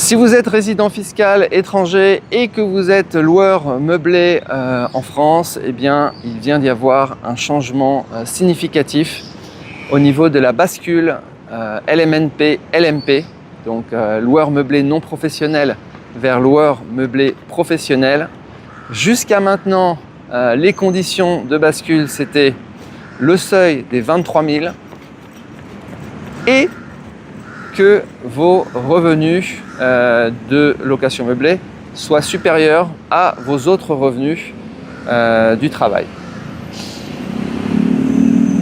Si vous êtes résident fiscal étranger et que vous êtes loueur meublé en France, eh bien, il vient d'y avoir un changement significatif au niveau de la bascule LMNP-LMP, donc loueur meublé non professionnel vers loueur meublé professionnel. Jusqu'à maintenant, les conditions de bascule, c'était le seuil des 23 000 et que vos revenus de location meublée soient supérieurs à vos autres revenus du travail.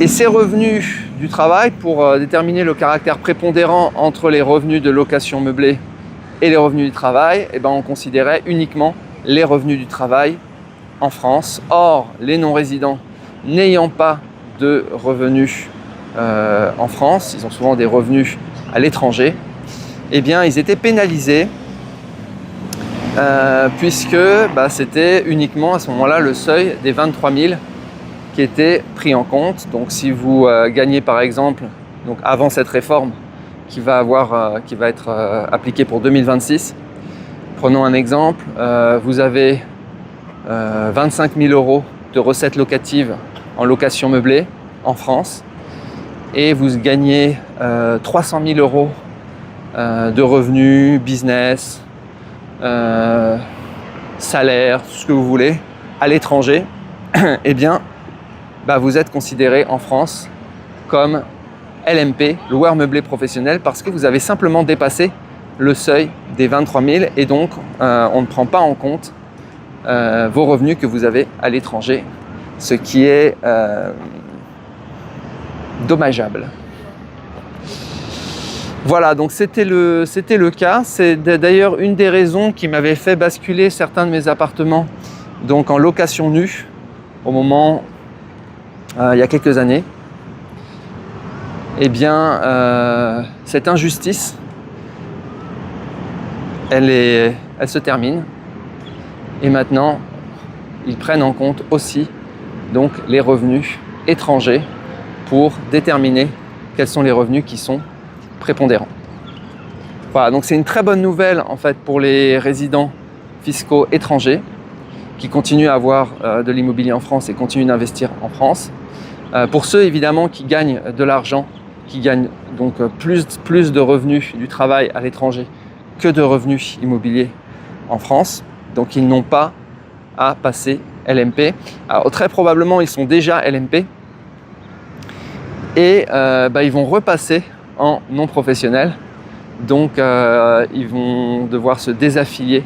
Et ces revenus du travail, pour déterminer le caractère prépondérant entre les revenus de location meublée et les revenus du travail, eh ben, on considérait uniquement les revenus du travail en France. Or, les non-résidents n'ayant pas de revenus en France, ils ont souvent des revenus à l'étranger, eh bien ils étaient pénalisés puisque c'était uniquement à ce moment-là le seuil des 23 000 qui était pris en compte. Donc si vous gagnez par exemple, donc avant cette réforme qui va être appliquée pour 2026, prenons un exemple, vous avez 25 000 € de recettes locatives en location meublée en France, et vous gagnez 300 000 € de revenus, business, salaire, tout ce que vous voulez, à l'étranger, eh bien, vous êtes considéré en France comme LMP, loueur meublé professionnel, parce que vous avez simplement dépassé le seuil des 23 000 et donc on ne prend pas en compte vos revenus que vous avez à l'étranger, ce qui est dommageable. Voilà, donc c'était le cas. C'est d'ailleurs une des raisons qui m'avait fait basculer certains de mes appartements donc en location nue au moment, il y a quelques années. Eh bien, cette injustice, elle se termine. Et maintenant, ils prennent en compte aussi donc les revenus étrangers pour déterminer quels sont les revenus qui sont prépondérants. Voilà, donc c'est une très bonne nouvelle en fait pour les résidents fiscaux étrangers qui continuent à avoir de l'immobilier en France et continuent d'investir en France. Pour ceux évidemment qui gagnent de l'argent, qui gagnent donc plus de revenus du travail à l'étranger que de revenus immobiliers en France, donc ils n'ont pas à passer LMP. Alors très probablement ils sont déjà LMP et ils vont repasser en non professionnel, donc ils vont devoir se désaffilier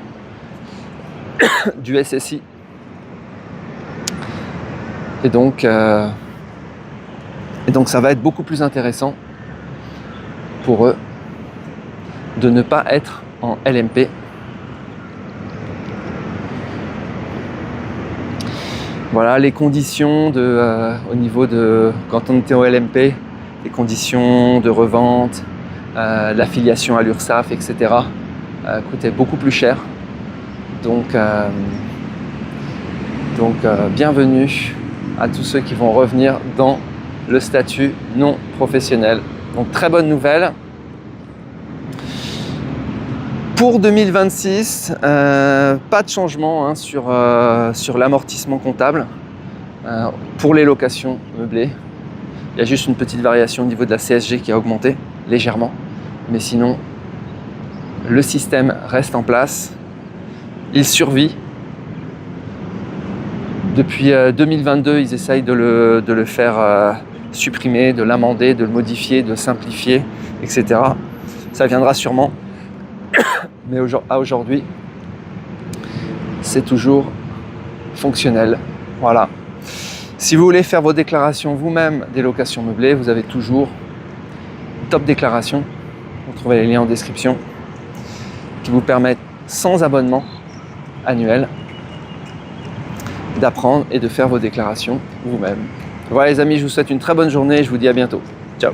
du SSI et donc ça va être beaucoup plus intéressant pour eux de ne pas être en LMP. Voilà les conditions au niveau de quand on était au LMP, les conditions de revente, l'affiliation à l'URSSAF, etc. Coûtaient beaucoup plus cher. Donc bienvenue à tous ceux qui vont revenir dans le statut non professionnel. Donc très bonne nouvelle. Pour 2026, pas de changement sur l'amortissement comptable pour les locations meublées. Il y a juste une petite variation au niveau de la CSG qui a augmenté légèrement. Mais sinon, le système reste en place. Il survit. Depuis 2022, ils essayent de le faire supprimer, de l'amender, de le modifier, de le simplifier, etc. Ça viendra sûrement. Mais à aujourd'hui, c'est toujours fonctionnel. Voilà. Si vous voulez faire vos déclarations vous-même des locations meublées, vous avez toujours Top Déclaration. Vous trouvez les liens en description qui vous permettent, sans abonnement annuel, d'apprendre et de faire vos déclarations vous-même. Voilà les amis, je vous souhaite une très bonne journée et je vous dis à bientôt. Ciao.